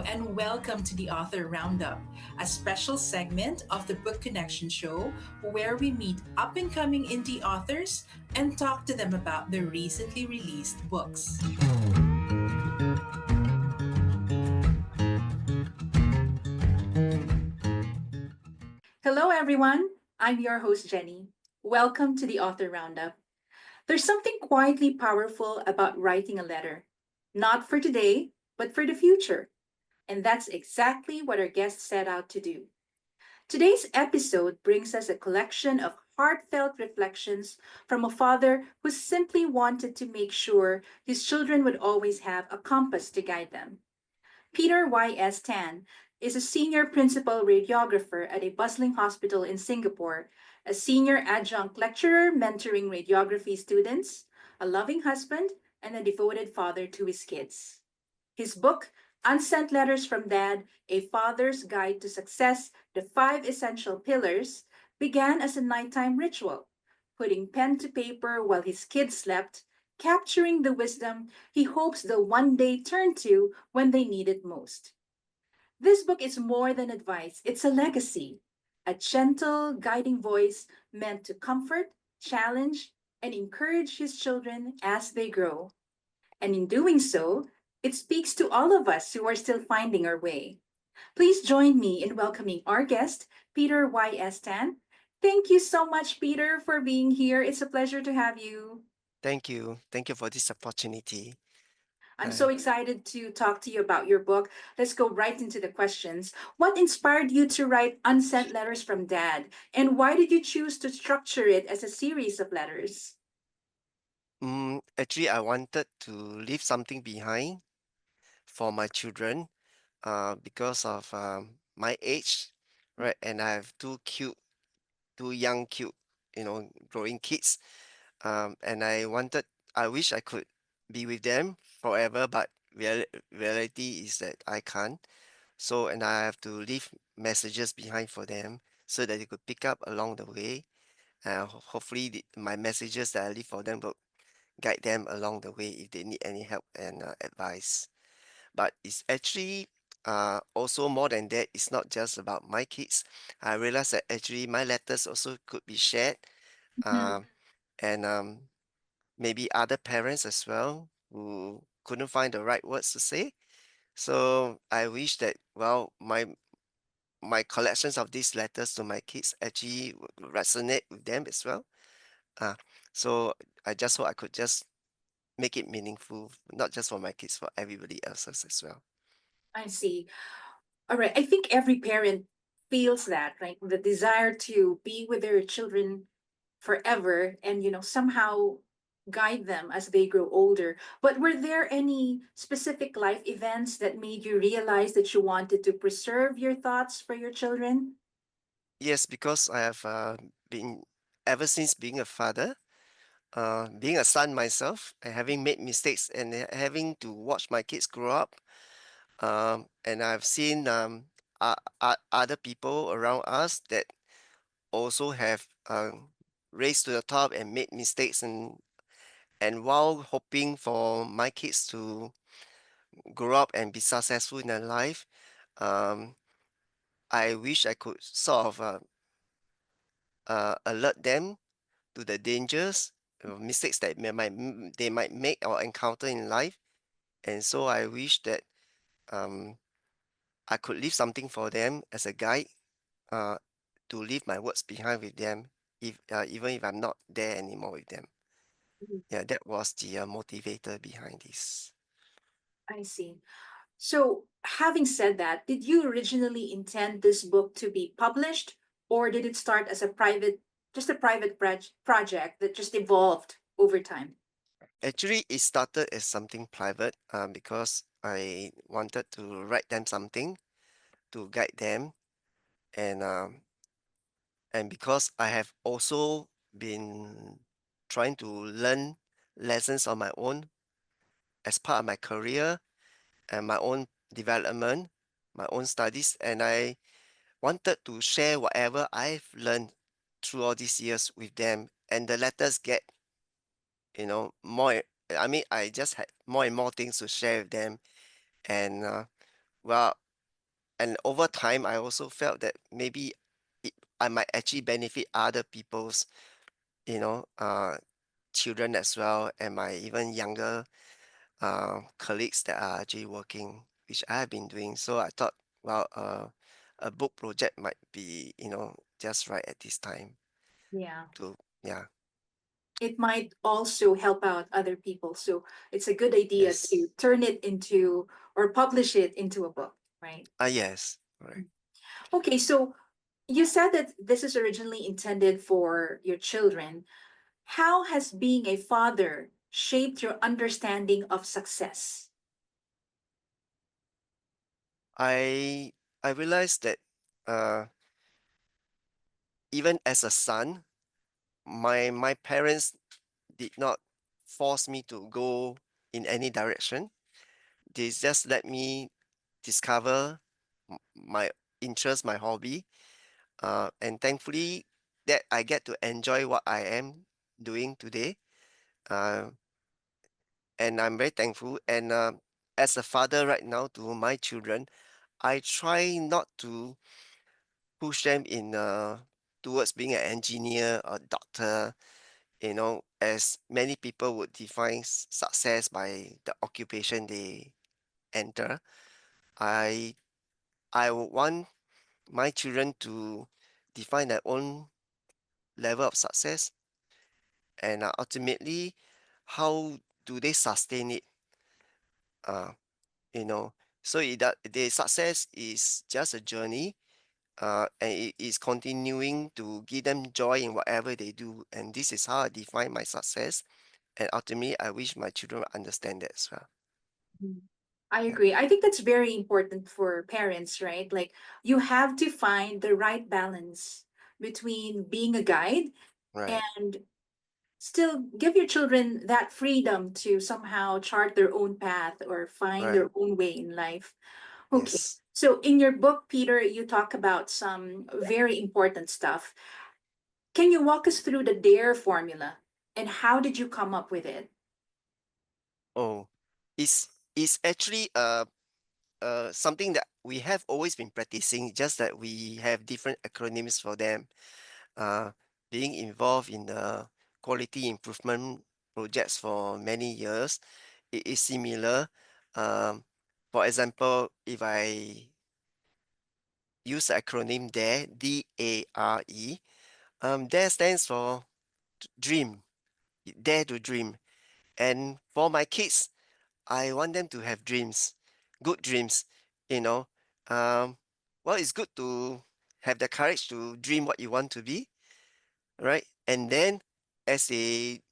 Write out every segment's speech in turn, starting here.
and welcome to the Author Roundup, a special segment of the Book Connection Show where we meet up and coming indie authors and talk to them about their recently released books. Hello, everyone. I'm your host, Jenny. Welcome to the Author Roundup. There's something quietly powerful about writing a letter, not for today, but for the future. And that's exactly what our guests set out to do. Today's episode brings us a collection of heartfelt reflections from a father who simply wanted to make sure his children would always have a compass to guide them. Peter Y.S. Tan is a senior principal radiographer at a bustling hospital in Singapore, a senior adjunct lecturer mentoring radiography students, a loving husband, and a devoted father to his kids. His book, Unsent Letters from Dad, A Father's Guide to Success, The Five Essential Pillars, began as a nighttime ritual, putting pen to paper while his kids slept, capturing the wisdom he hopes they'll one day turn to when they need it most. This book is more than advice, it's a legacy, a gentle, guiding voice meant to comfort, challenge, and encourage his children as they grow. And in doing so, it speaks to all of us who are still finding our way. Please join me in welcoming our guest, Peter Y.S. Tan. Thank you so much, Peter, for being here. It's a pleasure to have you. Thank you. Thank you for this opportunity. I'm so Uh, excited to talk to you about your book. Let's go right into the questions. What inspired you to write Unsent Letters from Dad? And why did you choose to structure it as a series of letters? Actually, I wanted to leave something behind for my children because of my age, right? And I have two young, cute, growing kids. And I wish I could be with them forever, but reality is that I can't. So, and I have to leave messages behind for them so that they could pick up along the way. Hopefully, my messages that I leave for them will guide them along the way if they need any help and advice. But it's actually also more than that. It's not just about my kids. I realized that actually my letters also could be shared, Mhm. um, and maybe other parents as well who couldn't find the right words to say. So I wish that my collections of these letters to my kids actually would resonate with them as well. Uh, so I just hope I could just make it meaningful, not just for my kids, for everybody else's as well. I see. All right. I think every parent feels that, right? The desire to be with their children forever and, somehow guide them as they grow older. But were there any specific life events that made you realize that you wanted to preserve your thoughts for your children? Yes, because I have been, ever since being a father, being a son myself, and having made mistakes and having to watch my kids grow up, and I've seen other people around us that also have raised to the top and made mistakes, and while hoping for my kids to grow up and be successful in their life, um, I wish I could sort of alert them to the dangers, mistakes that they might make or encounter in life. And so I wish that um, I could leave something for them as a guide, uh, to leave my words behind with them, if even if I'm not there anymore with them. Mhm. Yeah, that was the motivator behind this. I see. So, having said that, did you originally intend this book to be published, or did it start as just a private project that just evolved over time? Actually, it started as something private, because I wanted to write them something to guide them, and because I have also been trying to learn lessons on my own as part of my career and my own development, my own studies, and I wanted to share whatever I've learned through all these years with them. And the letters get, more. I mean, I just had more and more things to share with them, and Well, and over time, I also felt that maybe it, I might actually benefit other people's, you know, children as well, and my even younger colleagues that are actually working, which I have been doing. So I thought, well, a book project might be, just right at this time Yeah. to, yeah, It might also help out other people. So it's a good idea yes. to turn it into or publish it into a book, right? Yes, right. Okay, so you said that this is originally intended for your children. How has being a father shaped your understanding of success? I I realized that uh, even as a son, my parents did not force me to go in any direction. They just let me discover my interest, my hobby, and thankfully that I get to enjoy what I am doing today. Uh, and I'm very thankful. And as a father right now to my children, I try not to push them in towards being an engineer or doctor. As many people would define success by the occupation they enter. I I would want my children to define their own level of success, and ultimately how do they sustain it. uh, you know so the success is just a journey, and it is continuing to give them joy in whatever they do, and this is how I define my success, and ultimately I wish my children understand that as well. Mhm. I Yeah, agree. I think that's very important for parents, right? Like you have to find the right balance between being a guide right. and still give your children that freedom to somehow chart their own path or find Right. their own way in life. Okay. Yes. So in your book, Peter, you talk about some very important stuff. Can you walk us through the DARE formula and how did you come up with it? Oh, it's actually something that we have always been practicing, just that we have different acronyms for them. uh, Being involved in the quality improvement projects for many years, it is similar. Um, for example, if I use the acronym DARE, DARE, DARE stands for dream, dare to dream. And for my kids, I want them to have dreams, good dreams, you know. Um, well, it's good to have the courage to dream what you want to be, right? And then as they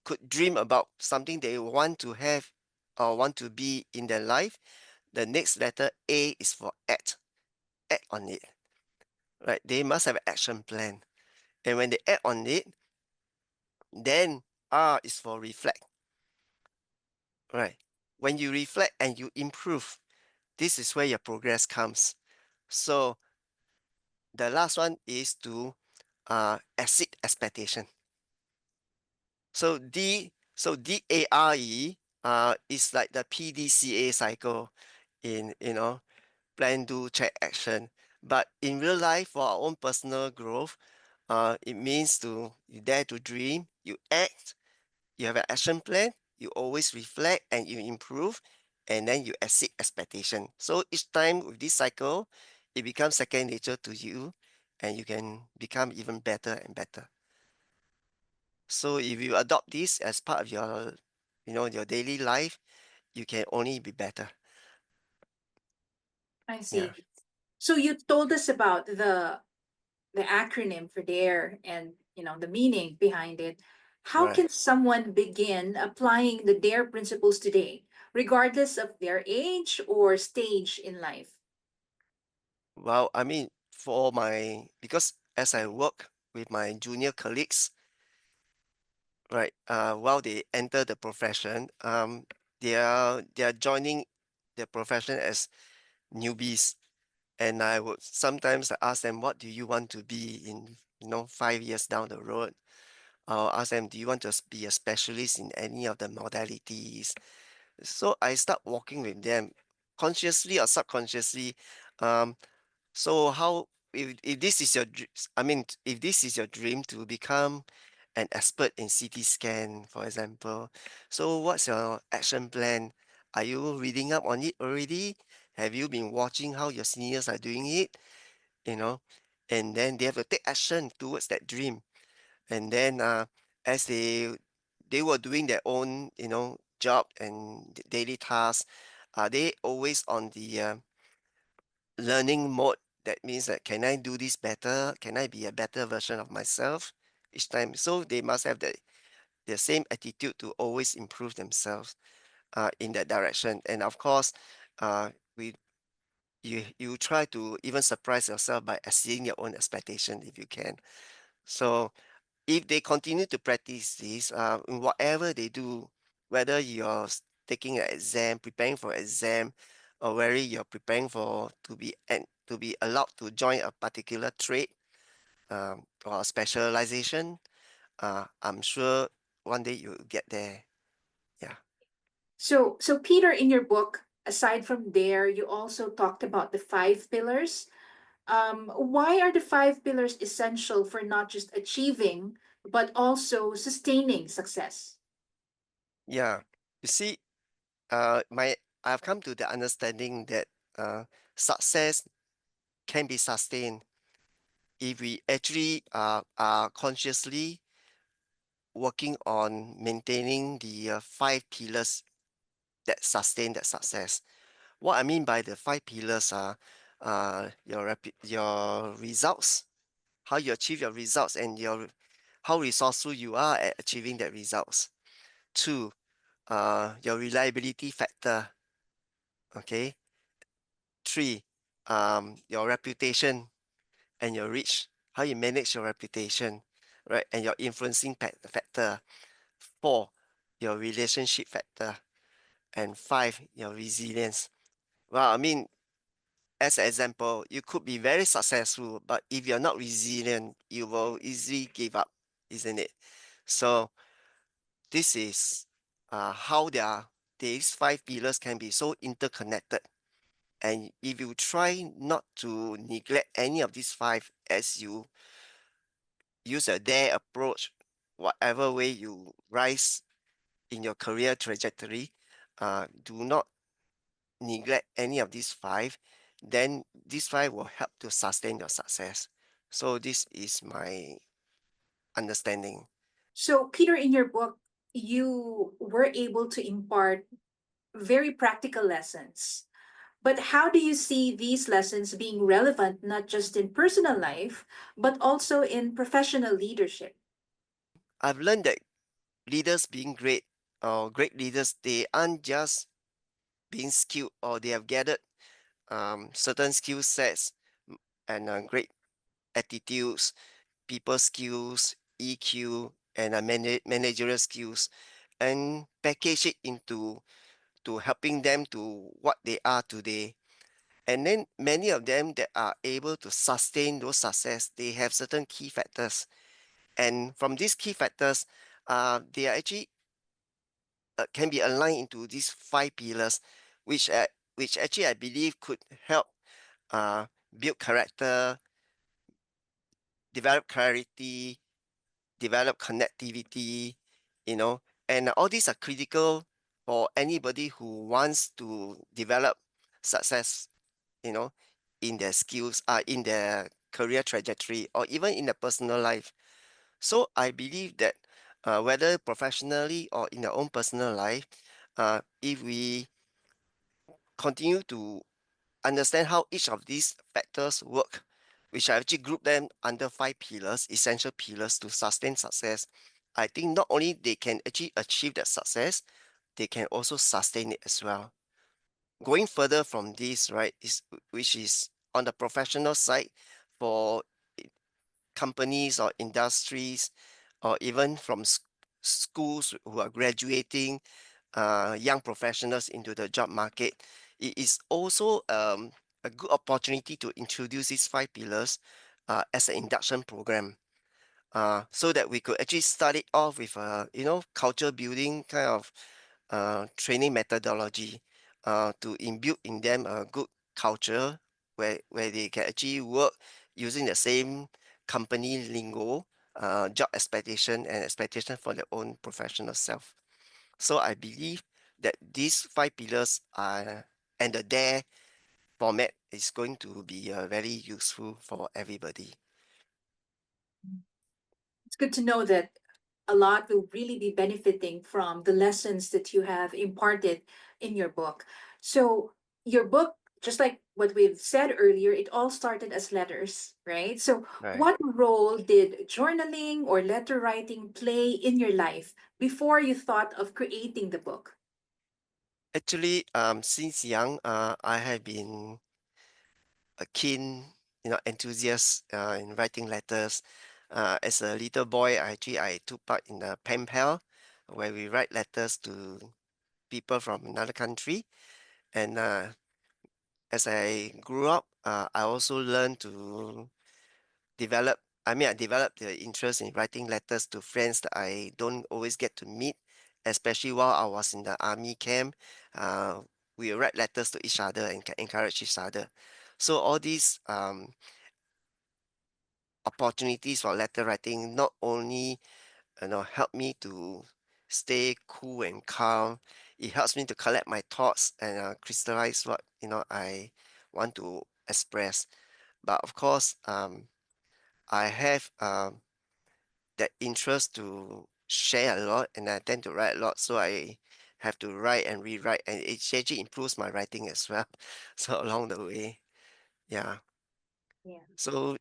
could dream about something they want to have or want to be in their life, the next letter A is for act. Act on it, right? They must have an action plan. And when they act on it, then R is for reflect, right? When you reflect and you improve, this is where your progress comes. So the last one is to exceed expectation. So DARE is like the PDCA cycle in plan, do, check, action. But in real life, for our own personal growth, it means to you dare to dream, you act, you have an action plan, you always reflect and you improve, and then you exceed expectation. So each time with this cycle, it becomes second nature to you, and you can become even better and better. So if you adopt this as part of your daily life, you can only be better. I Yeah, see. So you told us about the acronym for DARE and the meaning behind it. How right. can someone begin applying the DARE principles today, regardless of their age or stage in life? Well, I mean, because as I work with my junior colleagues, right, while they enter the profession, they are joining the profession as newbies, and I would sometimes ask them, "What do you want to be in, 5 years down the road?" I'll ask them, "Do you want to be a specialist in any of the modalities?" So I start walking with them. consciously or subconsciously. Um, so how if this is your I mean, if this is your dream to become an expert in CT scan, for example, so what's your action plan? Are you reading up on it already? Have you been watching how your seniors are doing it? You know, and then they have to take action towards that dream. And then as they were doing their own, job and daily tasks, are they always on the learning mode? That means that can I do this better? Can I be a better version of myself each time? So they must have the same attitude to always improve themselves in that direction. And of course, we you try to even surprise yourself by exceeding your own expectation if you can. So if they continue to practice this, in whatever they do, whether you're taking an exam, preparing for exam, or whether you're preparing for to be allowed to join a particular trade or a specialization, I'm sure one day you'll get there. Yeah, So Peter, in your book, aside from there, you also talked about the five pillars. Why are the five pillars essential for not just achieving, but also sustaining success? yeah. You see, my I've come to the understanding that success can be sustained if we actually are consciously working on maintaining the five pillars that sustain that success. What I mean by the five pillars are your results, how you achieve your results, and your how resourceful you are at achieving that results. Two, your reliability factor. Okay. Three, your reputation and your reach, how you manage your reputation, right, and your influencing factor. Four, your relationship factor. And five, your resilience. Well, I mean, as an example, you could be very successful, but if you're not resilient, you will easily give up, isn't it? So this is how these five pillars can be so interconnected. And if you try not to neglect any of these five as you use a dare approach, whatever way you rise in your career trajectory, do not neglect any of these five, then these five will help to sustain your success. So this is my understanding. So, Peter, in your book, you were able to impart very practical lessons. But how do you see these lessons being relevant not just in personal life, but also in professional leadership? I've learned that leaders being great or great leaders, they aren't just being skilled or they have gathered certain skill sets and great attitudes, people skills, EQ, and managerial skills, and package it into to helping them to what they are today. And then many of them that are able to sustain those success, they have certain key factors. And from these key factors, they are actually can be aligned into these five pillars, which actually I believe could help uh, build character, develop clarity, develop connectivity, you know, and all these are critical for anybody who wants to develop success, you know, in their skills, in their career trajectory, or even in their personal life. So I believe that whether professionally or in their own personal life, if we continue to understand how each of these factors work, which I actually group them under five pillars, essential pillars to sustain success. I think not only they can actually achieve that success, they can also sustain it as well. Going further from this, right, is which is on the professional side for i- companies or industries, or even from schools who are graduating young professionals into the job market. It is also a good opportunity to introduce these five pillars as an induction program. So that we could actually start it off with a culture building kind of training methodology. to imbue in them a good culture where they can actually work using the same company lingo, job expectation and expectation for their own professional self. So I believe that these five pillars are and the dare format is going to be very useful for everybody. It's good to know that a lot will really be benefiting from the lessons that you have imparted in your book. So, your book, just like what we've said earlier, it all started as letters, right? So, Right. what role did journaling or letter writing play in your life before you thought of creating the book? Actually, since young, I have been a keen, enthusiast in writing letters. As a little boy, I took part in the pen pal, where we write letters to people from another country. And as I grew up, I also learned to develop. I developed the interest in writing letters to friends that I don't always get to meet, especially while I was in the army camp. Uh, we write letters to each other and encourage each other. So all these opportunities for letter writing not only help me to stay cool and calm, it helps me to collect my thoughts and crystallize what I want to express. But of course, I have that interest to share a lot, and I tend to write a lot, so I have to write and rewrite, and it actually improves my writing as well. So along the way, yeah. Yeah, So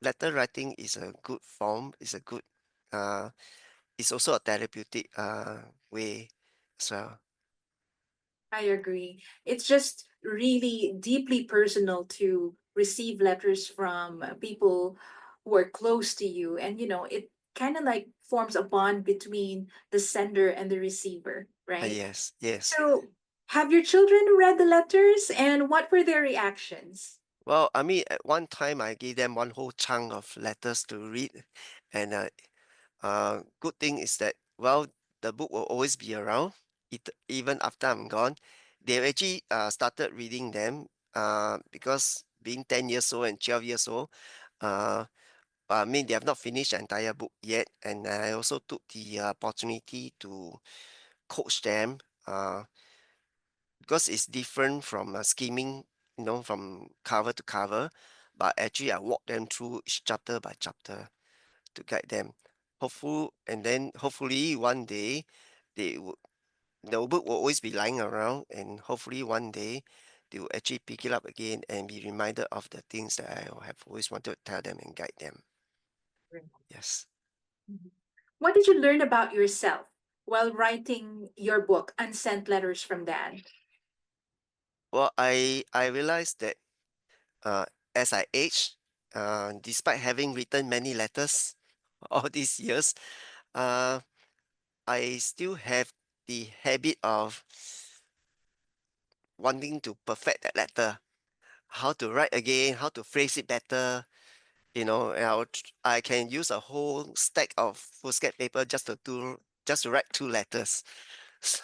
letter writing is a good form. It's a good. Uh, it's also a therapeutic way as well. I agree. It's just really deeply personal to receive letters from people who are close to you. And, it kind of like forms a bond between the sender and the receiver, right? Yes, yes. So, have your children read the letters and what were their reactions? Well, I mean, at one time I gave them one whole chunk of letters to read, and good thing is that, well, the book will always be around, even after I'm gone. They actually started reading them because being 10 years old and 12 years old, uh, I mean, they have not finished the entire book yet. And I also took the opportunity to coach them uh, because it's different from skimming, from cover to cover. But actually, I walk them through each chapter by chapter to guide them. And then hopefully one day they would the book will always be lying around, and hopefully one day they will actually pick it up again and be reminded of the things that I have always wanted to tell them and guide them. Yes. Mhm. What did you learn about yourself while writing your book, Unsent Letters from Dad? Well, I realized that uh, as I age, despite having written many letters all these years, uh, I still have the habit of wanting to perfect that letter, how to write again, how to phrase it better. And I can use a whole stack of foolscap paper just to write two letters. So,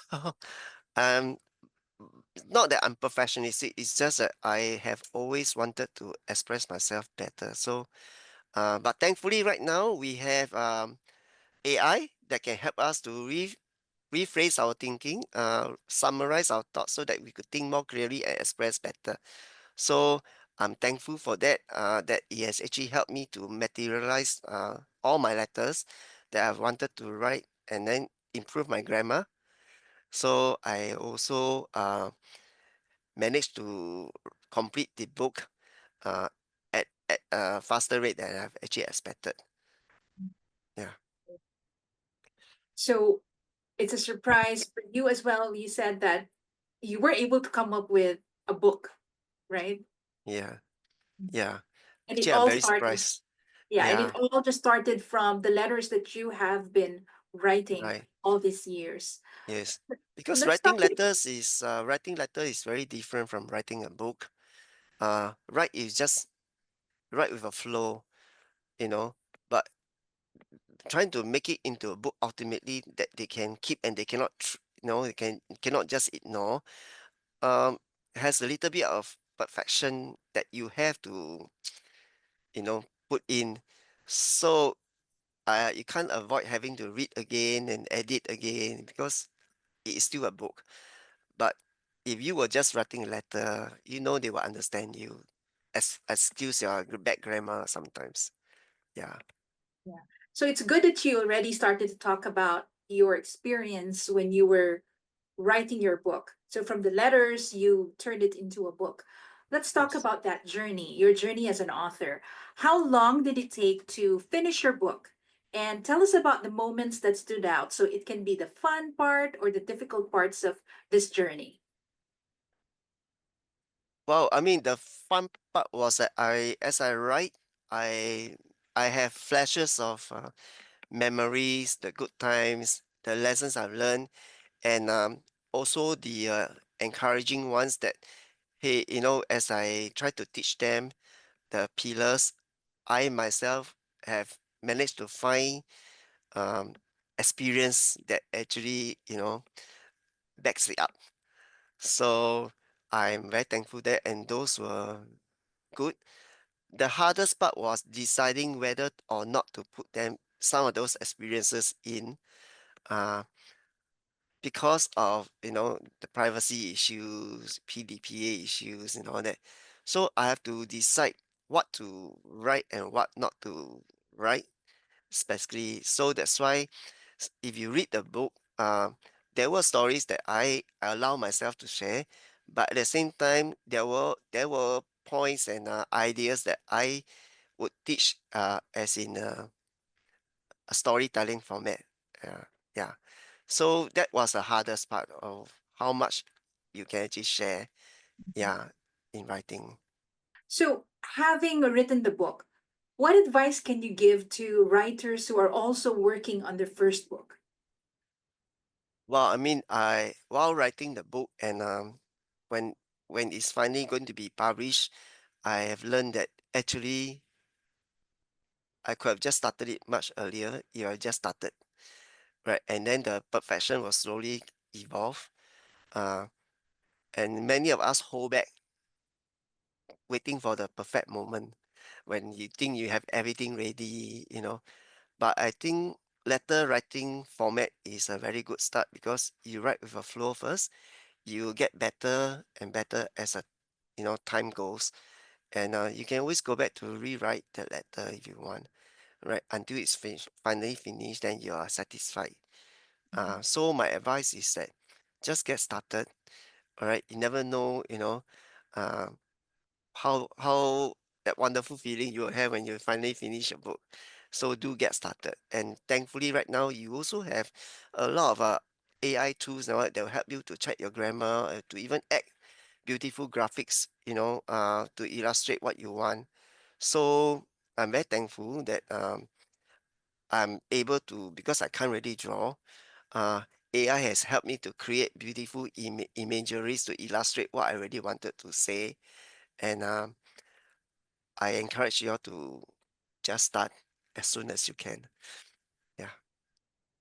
um, not that I'm perfectionistic. It's just that I have always wanted to express myself better. So, but thankfully, right now we have AI that can help us to rephrase our thinking, summarize our thoughts so that we could think more clearly and express better. So I'm thankful for that, that it has actually helped me to materialize all my letters that I've wanted to write and then improve my grammar. So I also managed to complete the book uh, at a faster rate than I've actually expected. Yeah, So, it's a surprise for you as well. You said that you were able to come up with a book, right? yeah, Mhm. yeah. And it Actually, I'm all very started, surprised. yeah, and it Yeah, all just started from the letters that you have been writing right. all these years. Yes. Because Let's talk. writing letter is very different from writing a book. Write is just write with a flow, you know. But trying to make it into a book ultimately that they can keep and they cannot you cannot just ignore. Um, has a little bit of perfection that you have to, put in. So you can't avoid having to read again and edit again because it is still a book. But if you were just writing a letter, they will understand you as excuse your bad grammar sometimes. Yeah. Yeah. So it's good that you already started to talk about your experience when you were writing your book. So from the letters, you turned it into a book. Let's talk Yes. about that journey, your journey as an author. How long did it take to finish your book? And tell us about the moments that stood out. So it can be the fun part or the difficult parts of this journey. Well, I mean, the fun part was that as I write, I, I have flashes of memories, the good times, the lessons I've learned, and also the encouraging ones that, hey, as I try to teach them the pillars, I myself have managed to find um, experience that actually, backs it up. So I'm very thankful that, and those were good. The hardest part was deciding whether or not to put them some of those experiences in, uh, because of the privacy issues, PDPA issues, and all that. So I have to decide what to write and what not to write specifically. So that's why if you read the book, there were stories that I allow myself to share, but at the same time, there were points and ideas that I would teach as in a storytelling format. Uh, yeah. So that was the hardest part of how much you can actually share, yeah, in writing. So, having written the book, what advice can you give to writers who are also working on their first book? Well, I mean, I while writing the book and when when it's finally going to be published, I have learned that actually I could have just started it much earlier if I just started, right? And then the perfection will slowly evolve. Uh, and many of us hold back waiting for the perfect moment when you think you have everything ready, But I think letter writing format is a very good start because you write with a flow first. You get better and better as time goes, and you can always go back to rewrite the letter if you want, right? Until it's finally finished, then you are satisfied. So my advice is that just get started. All right, you never know, uh, how that wonderful feeling you will have when you finally finish a book. So do get started. And thankfully, right now you also have a lot of AI tools now that will help you to check your grammar, to even add beautiful graphics, to illustrate what you want. So I'm very thankful that I'm able to, because I can't really draw. Uh, AI has helped me to create beautiful imageries to illustrate what I really wanted to say. And I encourage you all to just start as soon as you can. Yeah.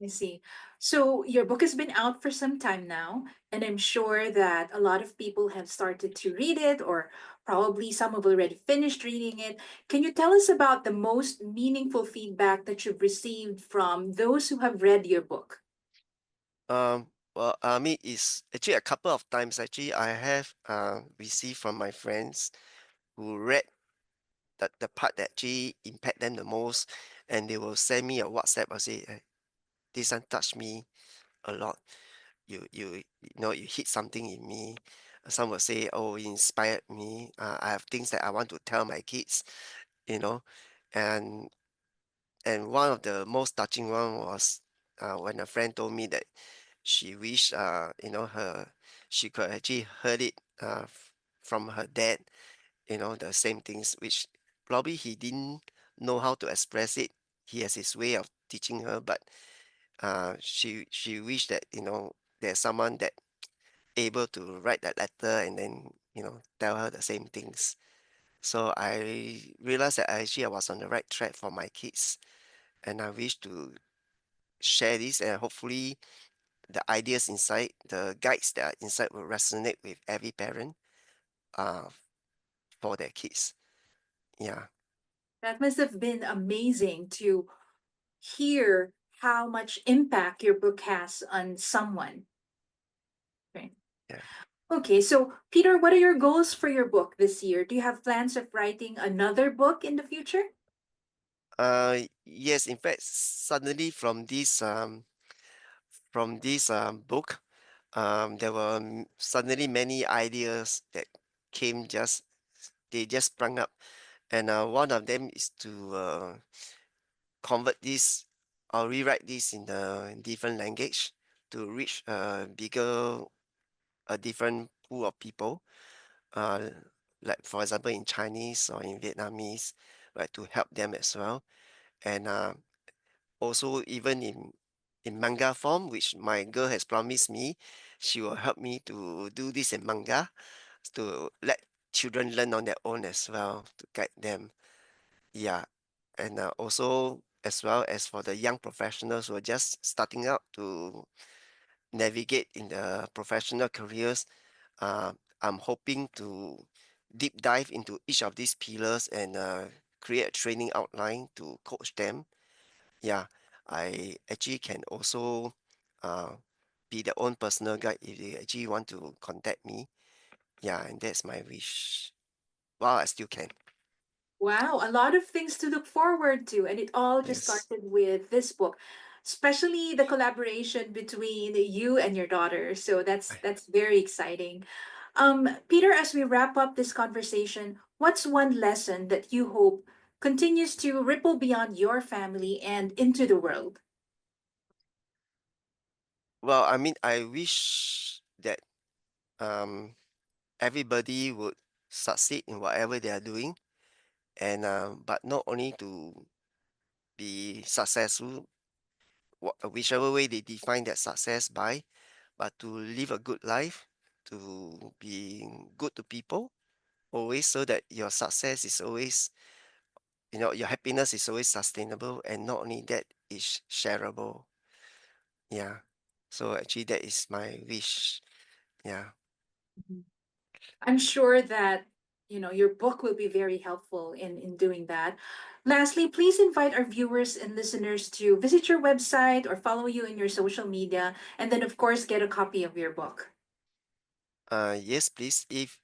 I see. So your book has been out for some time now, and I'm sure that a lot of people have started to read it, or probably some have already finished reading it. Can you tell us about the most meaningful feedback that you've received from those who have read your book? Well, I mean, it's actually a couple of times actually I have received from my friends who read the part that actually impact them the most, and they will send me a WhatsApp and say, this one touched me a lot. You hit something in me. Some will say, oh, it inspired me. I have things that I want to tell my kids, you know, and and one of the most touching one was when a friend told me that she wished her she could actually heard it from her dad, the same things which probably he didn't know how to express it. He has his way of teaching her, but she wished that there's someone that able to write that letter and then tell her the same things. So I realized that I was on the right track for my kids, and I wish to share this, and hopefully the ideas inside, the guides that are inside will resonate with every parent uh, for their kids. Yeah, That must have been amazing to hear how much impact your book has on someone. Right. yeah. Okay, so Peter, what are your goals for your book this year? Do you have plans of writing another book in the future? Yes, in fact, suddenly from this book, there were suddenly many ideas that came just they just sprung up, and one of them is to convert this or rewrite this in a different language to reach a different pool of people. Uh, like for example, in Chinese or in Vietnamese, right, to help them as well, and also even in manga form, which my girl has promised me, she will help me to do this in manga to let children learn on their own as well to guide them. Yeah, and also as well as for the young professionals who are just starting out to navigate in the professional careers, uh, I'm hoping to deep dive into each of these pillars and create a training outline to coach them. Yeah, I actually can also uh, be their own personal guide if they actually want to contact me. Yeah, and that's my wish. While I still can. Wow, a lot of things to look forward to. And it all just Yes. started with this book, especially the collaboration between you and your daughter. So that's very exciting. Peter, as we wrap up this conversation, what's one lesson that you hope continues to ripple beyond your family and into the world? Well, I mean, I wish that um, everybody would succeed in whatever they are doing, and but not only to be successful, whichever way they define that success by, but to live a good life, to be good to people, always so that your success is always, your happiness is always sustainable, and not only that is shareable. Yeah. So actually, that is my wish. Yeah. Mhm. I'm sure that your book will be very helpful in doing that. Lastly, please invite our viewers and listeners to visit your website or follow you in your social media, and then of course get a copy of your book. Yes, please. If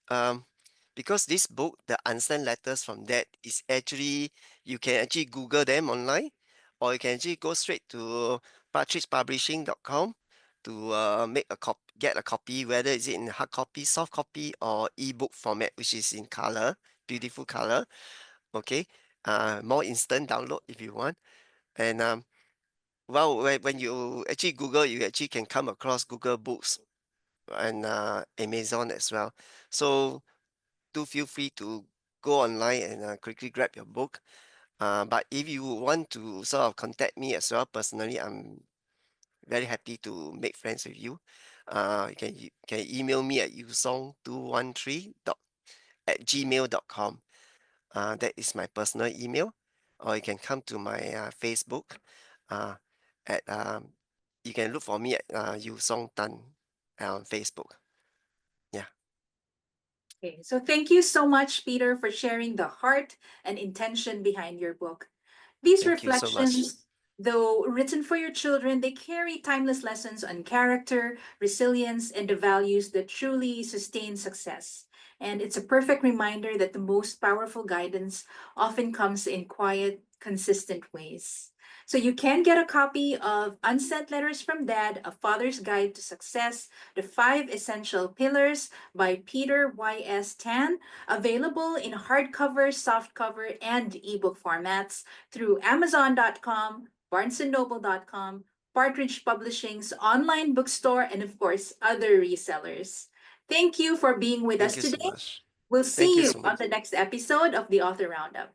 because this book, the Unsent Letters from that is actually you can actually Google them online, or you can actually go straight to partridgepublishing.com to get a copy, whether it's in hard copy, soft copy, or ebook format, which is in color, beautiful color. Okay, more instant download if you want. And well, when you actually Google, you actually can come across Google Books and Amazon as well. So do feel free to go online and quickly grab your book. But if you want to sort of contact me as well personally, I'm very happy to make friends with you. You can email me at yusong213 at gmail.com. That is my personal email. Or you can come to my Facebook. Uh, at You can look for me at Yusong Tan on Facebook. Yeah, Okay, so thank you so much, Peter, for sharing the heart and intention behind your book. These thank you so much. reflections, though written for your children, they carry timeless lessons on character, resilience, and the values that truly sustain success. And it's a perfect reminder that the most powerful guidance often comes in quiet, consistent ways. So you can get a copy of Unsent Letters from Dad, A Father's Guide to Success, The Five Essential Pillars by Peter Y.S. Tan, available in hardcover, softcover, and ebook formats through Amazon.com, BarnesandNoble.com, Partridge Publishing's online bookstore, and of course, other resellers. Thank you for being with Thank us you so today. much. We'll Thank see you you so on much. the next episode of the Author Roundup.